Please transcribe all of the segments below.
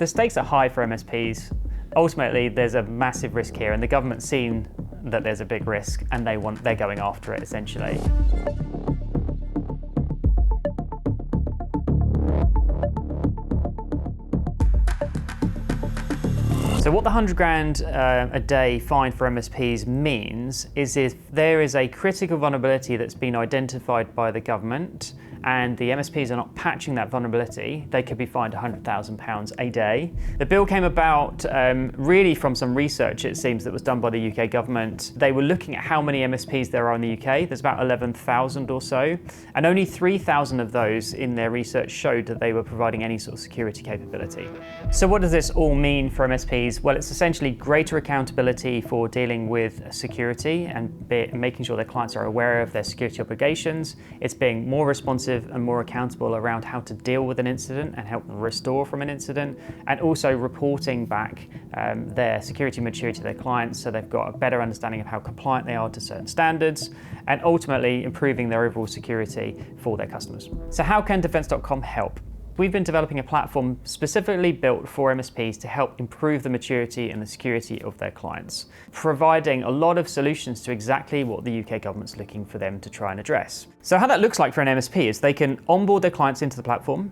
The stakes are high for MSPs. Ultimately, there's a massive risk here, and the government's seen that there's a big risk, and they're going after it essentially. So what the 100 grand a day fine for MSPs means is if there is a critical vulnerability that's been identified by the government and the MSPs are not patching that vulnerability, they could be fined £100,000 a day. The bill came about really from some research, it seems, that was done by the UK government. They were looking at how many MSPs there are in the UK. There's about 11,000 or so, and only 3,000 of those in their research showed that they were providing any sort of security capability. So what does this all mean for MSPs? Well, it's essentially greater accountability for dealing with security and making sure their clients are aware of their security obligations. It's being more responsive and more accountable around how to deal with an incident and help restore from an incident, and also reporting back their security maturity to their clients so they've got a better understanding of how compliant they are to certain standards, and ultimately improving their overall security for their customers. So how can Defence.com help? We've been developing a platform specifically built for MSPs to help improve the maturity and the security of their clients, providing a lot of solutions to exactly what the UK government's looking for them to try and address. So how that looks like for an MSP is they can onboard their clients into the platform.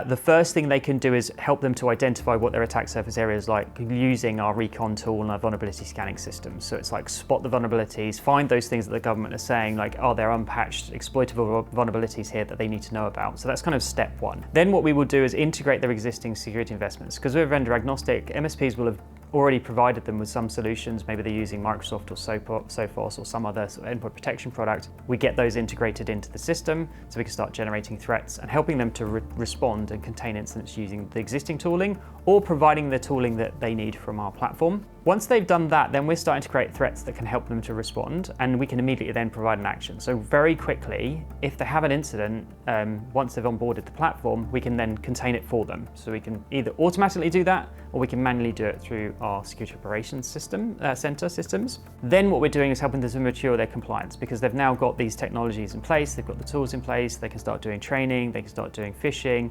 The first thing they can do is help them to identify what their attack surface area is like using our recon tool and our vulnerability scanning system. So it's like spot the vulnerabilities, find those things that the government are saying, like, oh, there are unpatched exploitable vulnerabilities here that they need to know about. So that's kind of step one. Then what we will do is integrate their existing security investments. Because we're vendor agnostic, MSPs will have already provided them with some solutions. Maybe they're using Microsoft or Sophos or some other sort of endpoint protection product. We get those integrated into the system so we can start generating threats and helping them to respond and contain incidents using the existing tooling or providing the tooling that they need from our platform. Once they've done that, then we're starting to create threats that can help them to respond, and we can immediately then provide an action. So very quickly, if they have an incident, once they've onboarded the platform, we can then contain it for them. So we can either automatically do that, or we can manually do it through our security operations center systems. Then what we're doing is helping them to mature their compliance, because they've now got these technologies in place, they've got the tools in place, they can start doing training, they can start doing phishing,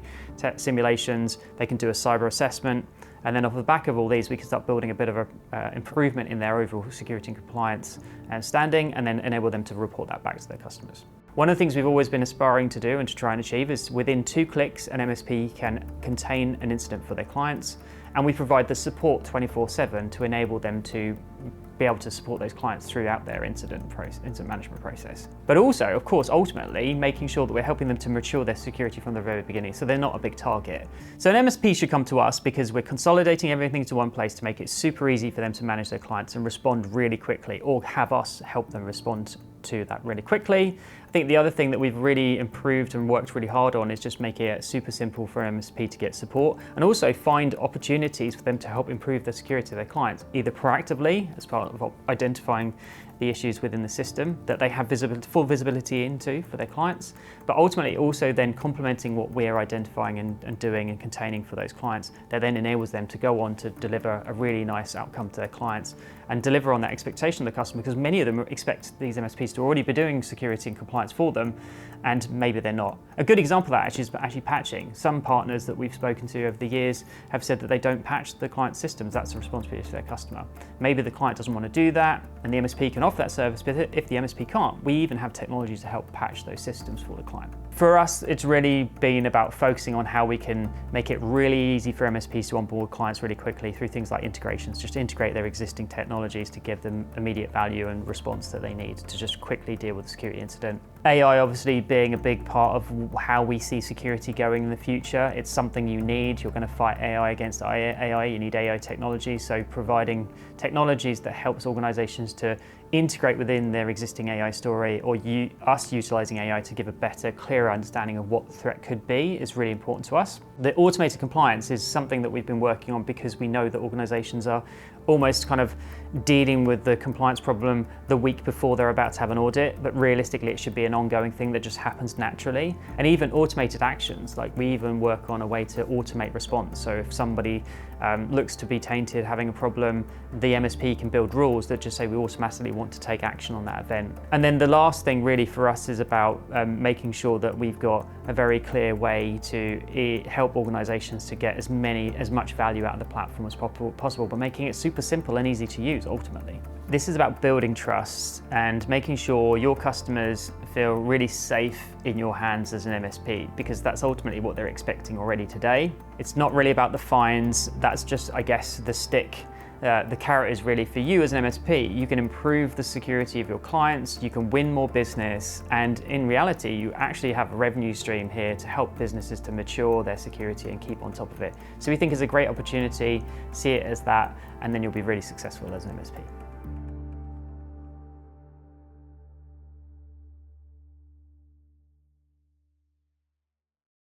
simulations, they can do a cyber assessment. And then off the back of all these, we can start building a bit of an improvement in their overall security and compliance standing, and then enable them to report that back to their customers. One of the things we've always been aspiring to do and to try and achieve is within 2 clicks, an MSP can contain an incident for their clients, and we provide the support 24/7 to enable them to be able to support those clients throughout their incident management process. But also, of course, ultimately making sure that we're helping them to mature their security from the very beginning so they're not a big target. So an MSP should come to us because we're consolidating everything to one place to make it super easy for them to manage their clients and respond really quickly, or have us help them respond to that really quickly. I think the other thing that we've really improved and worked really hard on is just making it super simple for MSP to get support, and also find opportunities for them to help improve the security of their clients, either proactively as part of identifying the issues within the system that they have full visibility into for their clients, but ultimately also then complementing what we're identifying and doing and containing for those clients, that then enables them to go on to deliver a really nice outcome to their clients and deliver on that expectation of the customer, because many of them expect these MSPs to already be doing security and compliance for them, and maybe they're not. A good example of that is actually patching. Some partners that we've spoken to over the years have said that they don't patch the client systems. That's a responsibility to their customer. Maybe the client doesn't want to do that, and the MSP can offer that service, but if the MSP can't, we even have technology to help patch those systems for the client. For us, it's really been about focusing on how we can make it really easy for MSPs to onboard clients really quickly through things like integrations, just integrate their existing technologies to give them immediate value and response that they need to just quickly deal with a security incident. AI obviously being a big part of how we see security going in the future. It's something you need. You're going to fight AI against AI. You need AI technology. So providing technologies that helps organizations to integrate within their existing AI story, or us utilizing AI to give a better, clearer understanding of what the threat could be, is really important to us. The automated compliance is something that we've been working on because we know that organizations are almost kind of dealing with the compliance problem the week before they're about to have an audit, but realistically it should be an ongoing thing that just happens naturally. And even automated actions, like we even work on a way to automate response. So if somebody looks to be tainted, having a problem, the MSP can build rules that just say we automatically want to take action on that event. And then the last thing really for us is about making sure that we've got a very clear way to help organizations to get as much value out of the platform as possible, but making it super simple and easy to use ultimately. This is about building trust and making sure your customers feel really safe in your hands as an MSP, because that's ultimately what they're expecting already today. It's not really about the fines, that's just, I guess, the stick. The carrot is really for you as an MSP. You can improve the security of your clients, you can win more business, and in reality, you actually have a revenue stream here to help businesses to mature their security and keep on top of it. So we think it's a great opportunity, see it as that, and then you'll be really successful as an MSP.